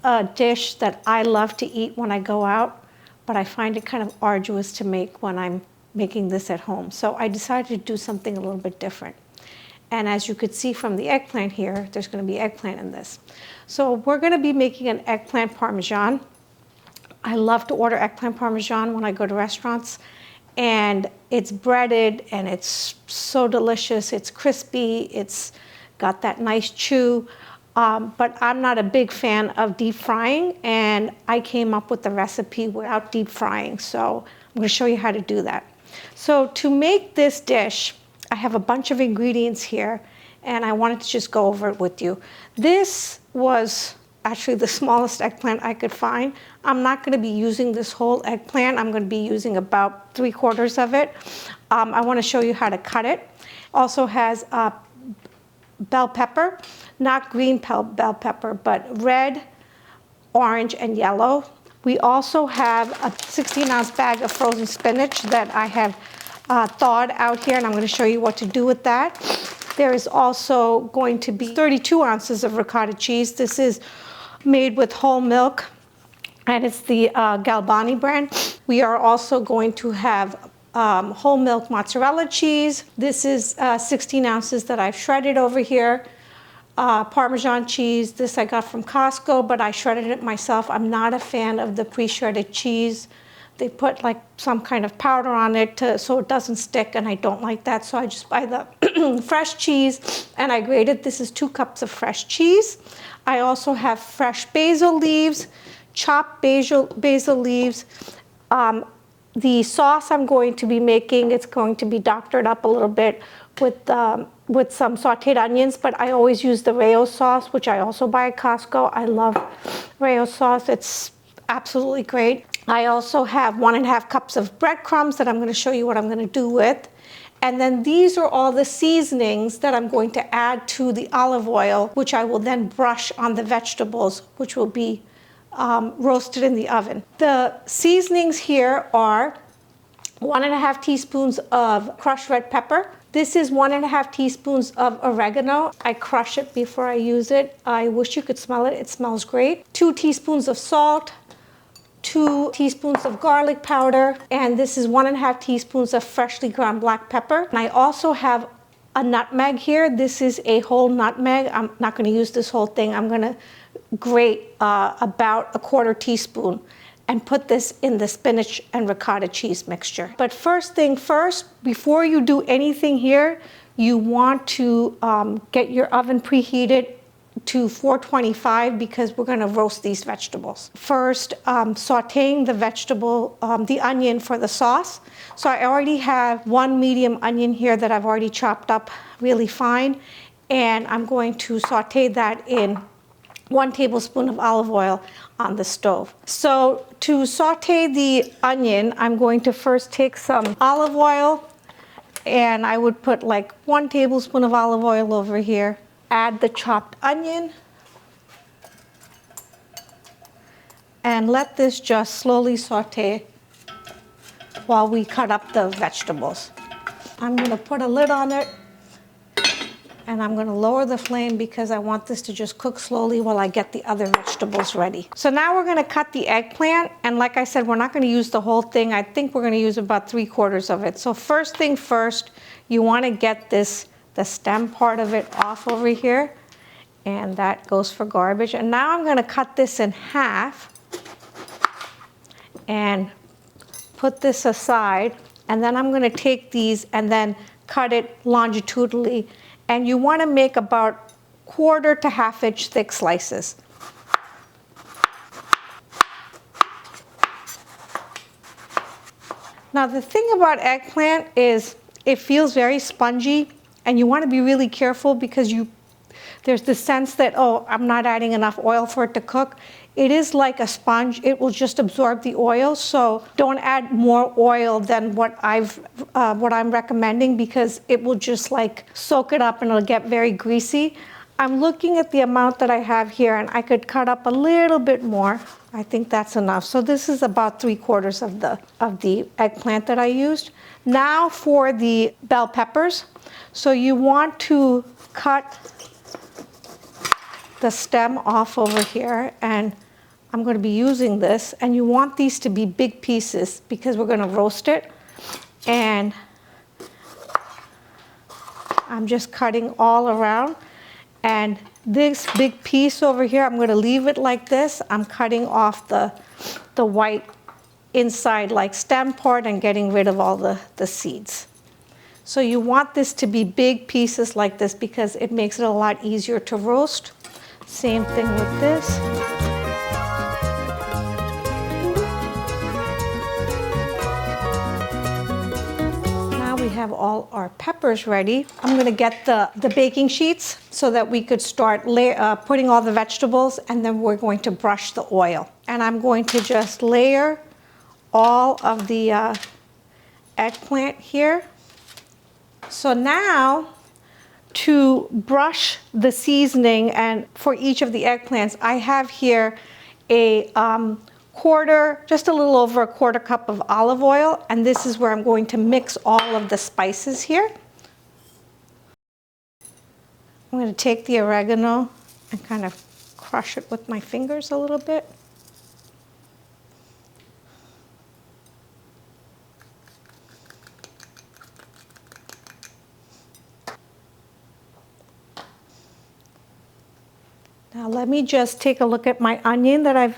a dish that I love to eat when I go out, but I find it kind of arduous to make when I'm making this at home. So I decided to do something a little bit different. And as you could see from the eggplant here, there's going to be eggplant in this. So we're going to be making an eggplant parmesan. I love to order eggplant parmesan when I go to restaurants. And it's breaded and it's so delicious. It's crispy. It's got that nice chew. But I'm not a big fan of deep frying. And I came up with the recipe without deep frying. So I'm going to show you how to do that. So to make this dish, I have a bunch of ingredients here, and I wanted to just go over it with you. This was actually the smallest eggplant I could find. I'm not going to be using this whole eggplant. I'm going to be using about 3/4 of it. I want to show you how to cut it. Also has bell pepper, not green bell pepper, but red, orange, and yellow. We also have a 16-ounce bag of frozen spinach that I have thawed out here, and I'm going to show you what to do with that. There is also going to be 32 ounces of ricotta cheese. This is made with whole milk, and it's the Galbani brand. We are also going to have whole milk mozzarella cheese. This is 16 ounces that I've shredded over here. Parmesan cheese. This I got from Costco, but I shredded it myself. I'm not a fan of the pre-shredded cheese. They put like some kind of powder on it so it doesn't stick, and I don't like that. So I just buy the fresh cheese, and I grated. This is 2 cups of fresh cheese. I also have fresh basil leaves, chopped basil leaves. The sauce I'm going to be making, it's going to be doctored up a little bit with some sauteed onions, but I always use the Rayo sauce, which I also buy at Costco. I love Rayo sauce. It's absolutely great. I also have 1.5 cups of breadcrumbs that I'm going to show you what I'm going to do with. And then these are all the seasonings that I'm going to add to the olive oil, which I will then brush on the vegetables, which will be roasted in the oven. The seasonings here are 1.5 teaspoons of crushed red pepper. This is 1.5 teaspoons of oregano. I crush it before I use it. I wish you could smell it. It smells great. 2 teaspoons of salt. 2 teaspoons of garlic powder, and this is 1.5 teaspoons of freshly ground black pepper. And I also have a nutmeg here. This is a whole nutmeg. I'm not going to use this whole thing. I'm going to grate about 1/4 teaspoon and put this in the spinach and ricotta cheese mixture. But first thing first, before you do anything here, you want to get your oven preheated to 425 because we're going to roast these vegetables. First, sauteing the vegetable, the onion for the sauce. So I already have 1 medium onion here that I've already chopped up really fine, and I'm going to saute that in 1 tablespoon of olive oil on the stove. So to saute the onion, I'm going to first take some olive oil, and I would put like 1 tablespoon of olive oil over here. Add the chopped onion and let this just slowly saute while we cut up the vegetables. I'm going to put a lid on it, and I'm going to lower the flame because I want this to just cook slowly while I get the other vegetables ready. So now we're going to cut the eggplant, and like I said, we're not going to use the whole thing. I think we're going to use about 3/4 of it. So first thing first, you want to get the stem part of it off over here, and that goes for garbage. And now I'm going to cut this in half and put this aside, and then I'm going to take these and then cut it longitudinally, and you want to make about 1/4 to 1/2 inch thick slices. Now the thing about eggplant is it feels very spongy, and you want to be really careful because there's the sense that, oh, I'm not adding enough oil for it to cook. It is like a sponge. It will just absorb the oil, so don't add more oil than what I'm recommending because it will just like soak it up and it'll get very greasy. I'm looking at the amount that I have here, and I could cut up a little bit more. I think that's enough. So this is about 3/4 of the eggplant that I used. Now for the bell peppers. So you want to cut the stem off over here and I'm going to be using this, and you want these to be big pieces because we're going to roast it. And I'm just cutting all around. And this big piece over here, I'm going to leave it like this. I'm cutting off the white inside like stem part and getting rid of all the seeds. So you want this to be big pieces like this because it makes it a lot easier to roast. Same thing with this. We have all our peppers ready. I'm going to get the baking sheets so that we could start putting all the vegetables, and then we're going to brush the oil. And I'm going to just layer all of the eggplant here. So now to brush the seasoning and for each of the eggplants, I have here a just a little over a quarter cup of olive oil, and this is where I'm going to mix all of the spices here. I'm going to take the oregano and kind of crush it with my fingers a little bit. Now let me just take a look at my onion that I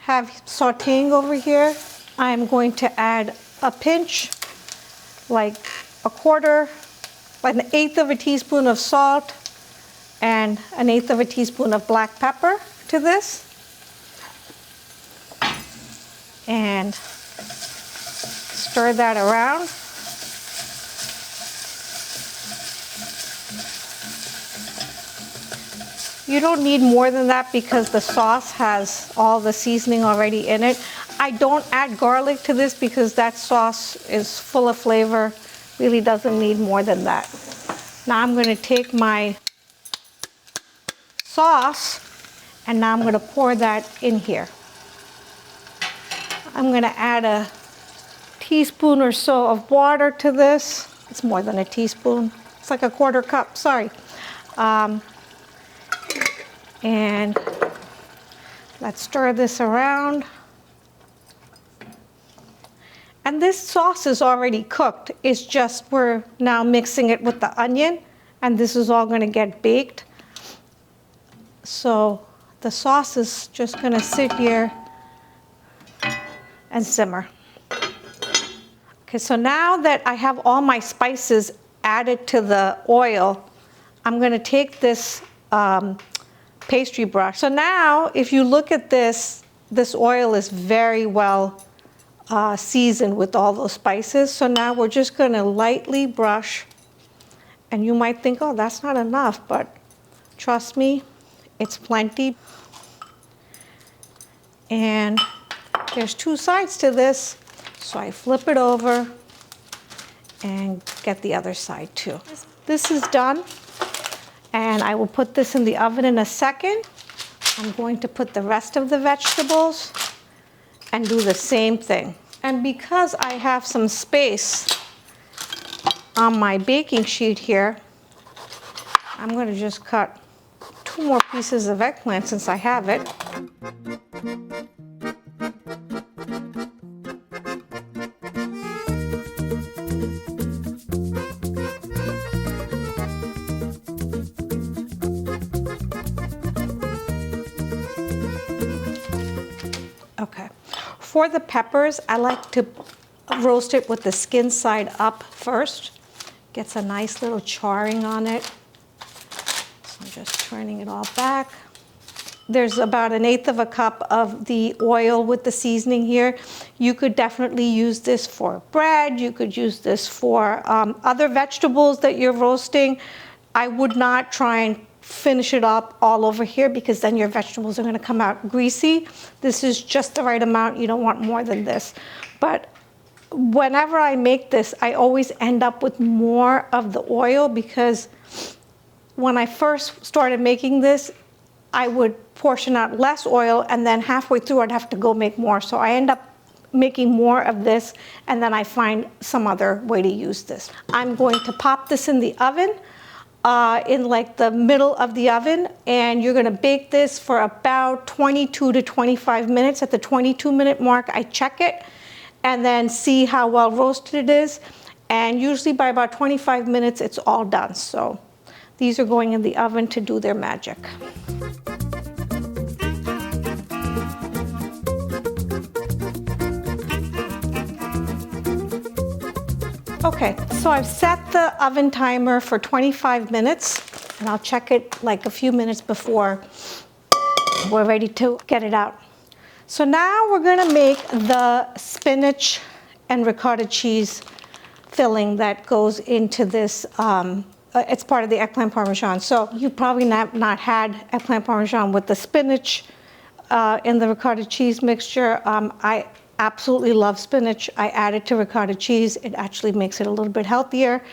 have sauteing over here. I'm going to add a pinch, like a quarter, like an eighth of a teaspoon of salt and an eighth of a teaspoon of black pepper to this. And stir that around. You don't need more than that because the sauce has all the seasoning already in it. I don't add garlic to this because that sauce is full of flavor. Really doesn't need more than that. Now I'm going to take my sauce and now I'm going to pour that in here. I'm going to add a teaspoon or so of water to this. It's more than a teaspoon. It's like a quarter cup, sorry. And let's stir this around. And this sauce is already cooked. It's just we're now mixing it with the onion, and this is all going to get baked. So the sauce is just going to sit here and simmer. Okay, so now that I have all my spices added to the oil, I'm going to take this pastry brush. So now, if you look at this, this oil is very well seasoned with all those spices. So now we're just going to lightly brush, and you might think, oh, that's not enough, but trust me, it's plenty. And there's two sides to this, so I flip it over and get the other side too. This is done. And I will put this in the oven in a second. I'm going to put the rest of the vegetables and do the same thing. And because I have some space on my baking sheet here, I'm going to just cut 2 more pieces of eggplant since I have it. Okay, for the peppers, I like to roast it with the skin side up first. Gets a nice little charring on it. So I'm just turning it all back. There's about an eighth of a cup of the oil with the seasoning here. You could definitely use this for bread. You could use this for other vegetables that you're roasting. I would not try and finish it up all over here because then your vegetables are going to come out greasy. This is just the right amount. You don't want more than this. But whenever I make this, I always end up with more of the oil because when I first started making this, I would portion out less oil and then halfway through I'd have to go make more. So I end up making more of this and then I find some other way to use this. I'm going to pop this in the oven. in like the middle of the oven, and you're gonna bake this for about 22 to 25 minutes. At the 22-minute mark, I check it and then see how well roasted it is. And usually by about 25 minutes, it's all done. So these are going in the oven to do their magic. Okay, so I've set the oven timer for 25 minutes, and I'll check it like a few minutes before we're ready to get it out. So now we're gonna make the spinach and ricotta cheese filling that goes into this. It's part of the eggplant parmesan. So you probably not had eggplant parmesan with the spinach in the ricotta cheese mixture. I absolutely love spinach. I add it to ricotta cheese. It actually makes it a little bit healthier.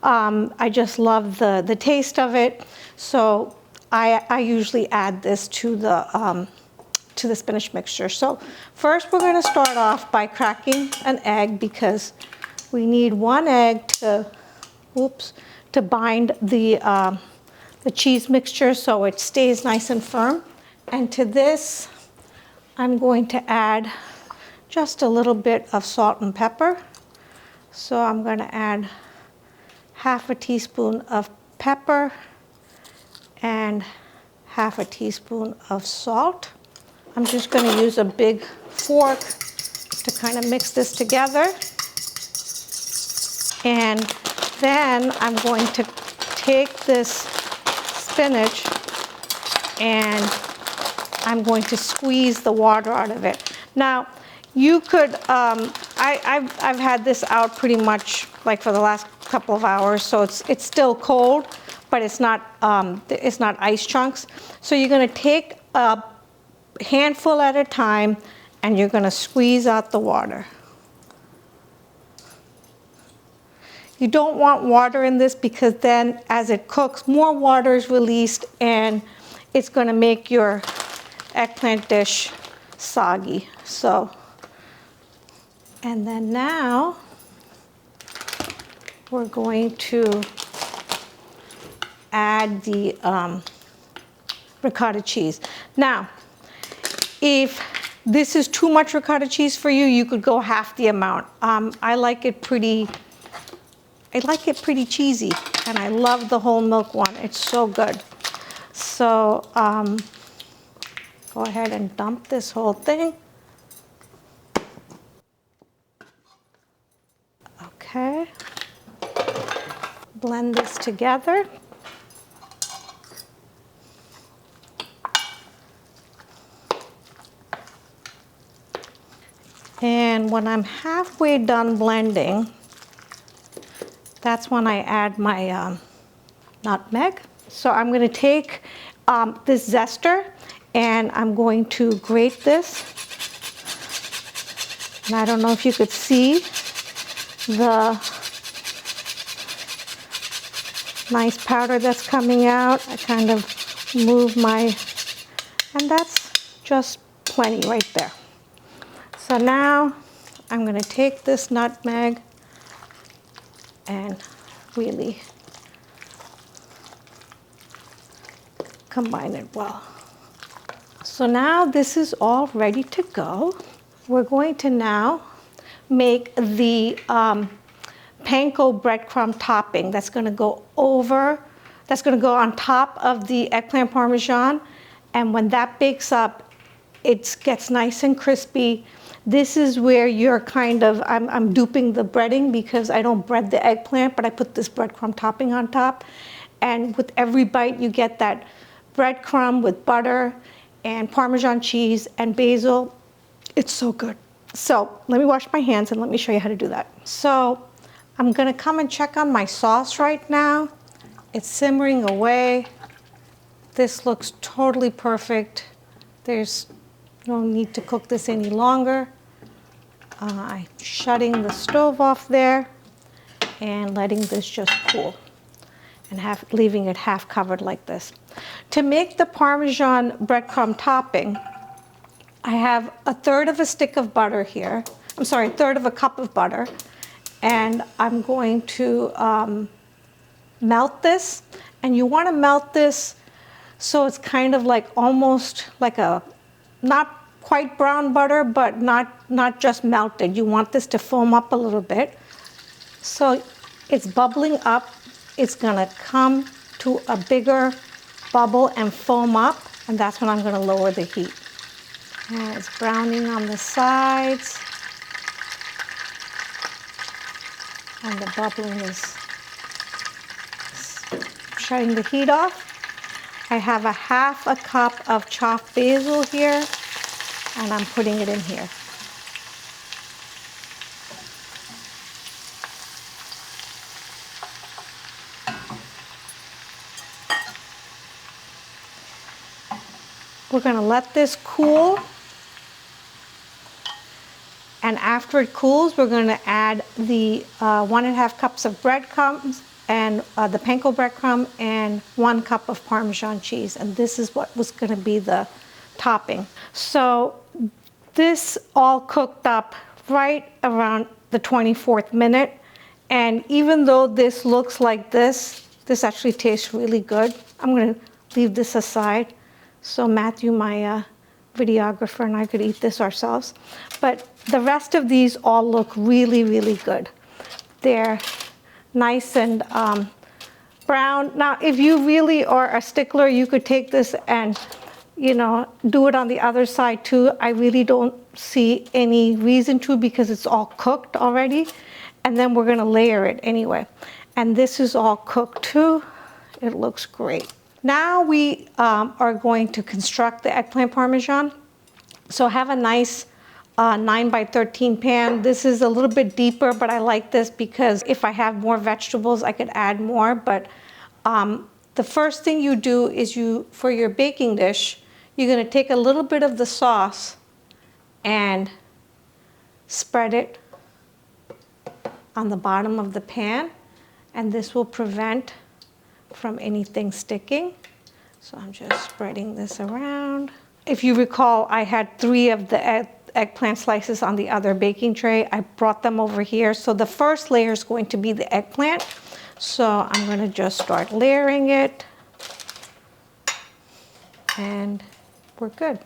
I just love the taste of it. So I usually add this to the spinach mixture. So first we're gonna start off by cracking an egg, because we need one egg to bind the cheese mixture so it stays nice and firm. And to this, I'm going to add just a little bit of salt and pepper. So I'm going to add half a teaspoon of pepper and half a teaspoon of salt. I'm just going to use a big fork to kind of mix this together. And then I'm going to take this spinach and I'm going to squeeze the water out of it. Now, you could, I've had this out pretty much like for the last couple of hours, so it's still cold, but it's not ice chunks. So you're gonna take a handful at a time and you're gonna squeeze out the water. You don't want water in this, because then as it cooks, more water is released and it's gonna make your eggplant dish soggy. So, and then now we're going to add the ricotta cheese. Now, if this is too much ricotta cheese for you, you could go half the amount. I like it pretty cheesy, and I love the whole milk one. It's so good. So go ahead and dump this whole thing. Okay. Blend this together. And when I'm halfway done blending, that's when I add my nutmeg. So I'm going to take this zester and I'm going to grate this. And I don't know if you could see the nice powder that's coming out. I kind of move and that's just plenty right there. So now I'm going to take this nutmeg and really combine it well. So now this is all ready to go. We're going to now make the panko breadcrumb topping that's going to go on top of the eggplant parmesan. And when that bakes up, it gets nice and crispy. This is where you're kind of, I'm duping the breading, because I don't bread the eggplant, but I put this breadcrumb topping on top. And with every bite, you get that breadcrumb with butter and Parmesan cheese and basil. It's so good. So let me wash my hands and let me show you how to do that. So I'm gonna come and check on my sauce right now. It's simmering away. This looks totally perfect. There's no need to cook this any longer. I'm shutting the stove off there and letting this just cool and leaving it half covered like this. To make the Parmesan breadcrumb topping, I have a third of a stick of butter here. I'm sorry, a third of a cup of butter. And I'm going to melt this, and you want to melt this so it's kind of like almost like a, not quite brown butter, but not just melted. You want this to foam up a little bit. So it's bubbling up. It's gonna come to a bigger bubble and foam up, and that's when I'm gonna lower the heat. And it's browning on the sides. And the bubbling is shutting the heat off. I have a half a cup of chopped basil here, and I'm putting it in here. We're gonna let this cool. And after it cools, we're gonna add the 1.5 cups of breadcrumbs and the panko breadcrumb and 1 cup of Parmesan cheese. And this is what was gonna be the topping. So this all cooked up right around the 24th minute. And even though this looks like this actually tastes really good. I'm gonna leave this aside so Matthew, my videographer, and I could eat this ourselves. But the rest of these all look really, really good. They're nice and brown. Now, if you really are a stickler, you could take this and, do it on the other side too. I really don't see any reason to because it's all cooked already. And then we're gonna layer it anyway. And this is all cooked too. It looks great. Now we are going to construct the eggplant parmesan. So have a nice 9 by 13 pan. This is a little bit deeper, but I like this because if I have more vegetables, I could add more. But the first thing you do is for your baking dish, you're gonna take a little bit of the sauce and spread it on the bottom of the pan. And this will prevent from anything sticking. So I'm just spreading this around. If you recall, I had 3 of the eggplant slices on the other baking tray. I brought them over here. So the first layer is going to be the eggplant. So I'm gonna just start layering it. And we're good.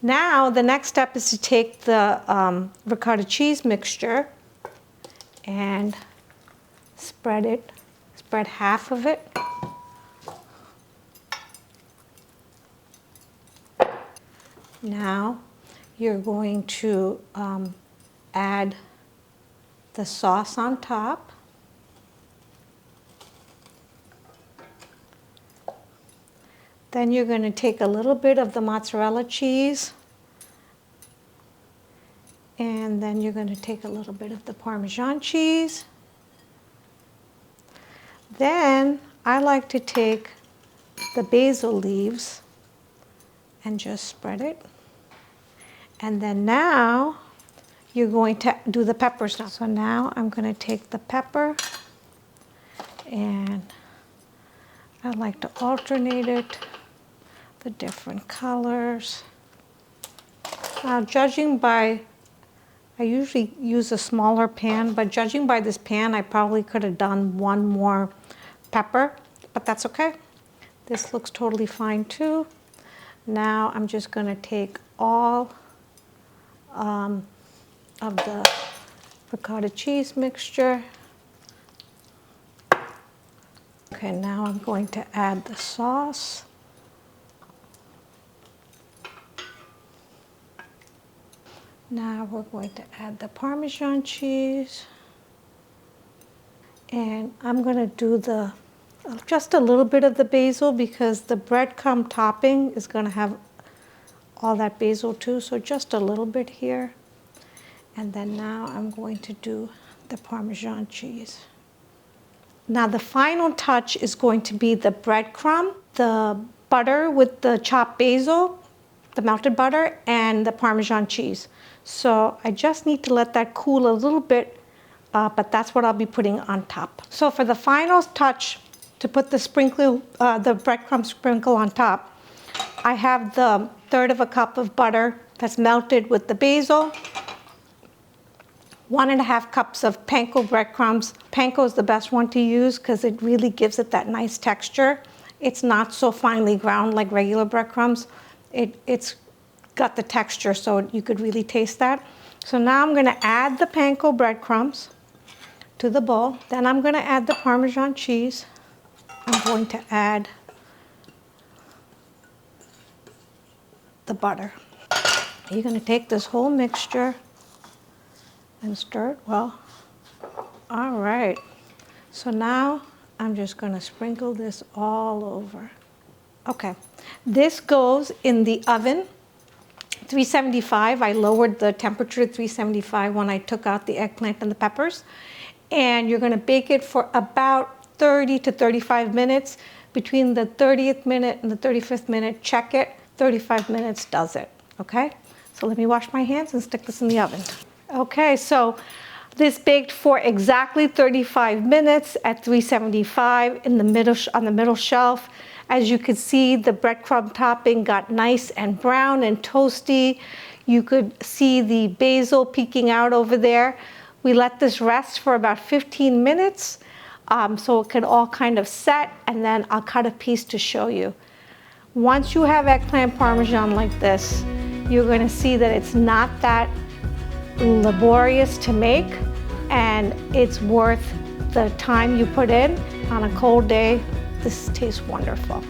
Now the next step is to take the ricotta cheese mixture and spread half of it. Now you're going to add the sauce on top. Then you're going to take a little bit of the mozzarella cheese, and then you're going to take a little bit of the Parmesan cheese. Then I like to take the basil leaves and just spread it. And then now you're going to do the peppers now. So now I'm going to take the pepper, and I like to alternate it, the different colors. Now judging by, I usually use a smaller pan, but judging by this pan, I probably could have done 1 more pepper, but that's okay. This looks totally fine too. Now I'm just going to take all of the ricotta cheese mixture. Okay, now I'm going to add the sauce. Now we're going to add the Parmesan cheese. And I'm going to do just a little bit of the basil because the breadcrumb topping is going to have all that basil too, so just a little bit here. And then now I'm going to do the Parmesan cheese. Now the final touch is going to be the breadcrumb, the butter with the chopped basil, the melted butter, and the Parmesan cheese. So I just need to let that cool a little bit, but that's what I'll be putting on top. So for the final touch, to put the breadcrumb sprinkle on top, I have the 1/3 cup of butter that's melted with the basil. 1.5 cups of panko breadcrumbs. Panko is the best one to use because it really gives it that nice texture. It's not so finely ground like regular breadcrumbs. It's got the texture so you could really taste that. So now I'm gonna add the panko breadcrumbs to the bowl. Then I'm gonna add the Parmesan cheese. I'm going to add the butter. You're gonna take this whole mixture and stir it well. All right, so now I'm just gonna sprinkle this all over. Okay, this goes in the oven, 375. I lowered the temperature to 375 when I took out the eggplant and the peppers. And you're gonna bake it for about 30 to 35 minutes. Between the 30th minute and the 35th minute, check it. 35 minutes does it, okay? So let me wash my hands and stick this in the oven. Okay, so this baked for exactly 35 minutes at 375 in the middle, on the middle shelf. As you could see, the breadcrumb topping got nice and brown and toasty. You could see the basil peeking out over there. We let this rest for about 15 minutes so it can all kind of set, and then I'll cut a piece to show you. Once you have eggplant parmesan like this, you're gonna see that it's not that laborious to make, and it's worth the time you put in. On a cold day, this tastes wonderful.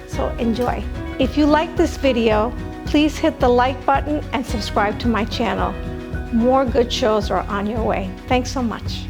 So enjoy. If you like this video, please hit the like button and subscribe to my channel. More good shows are on your way. Thanks so much.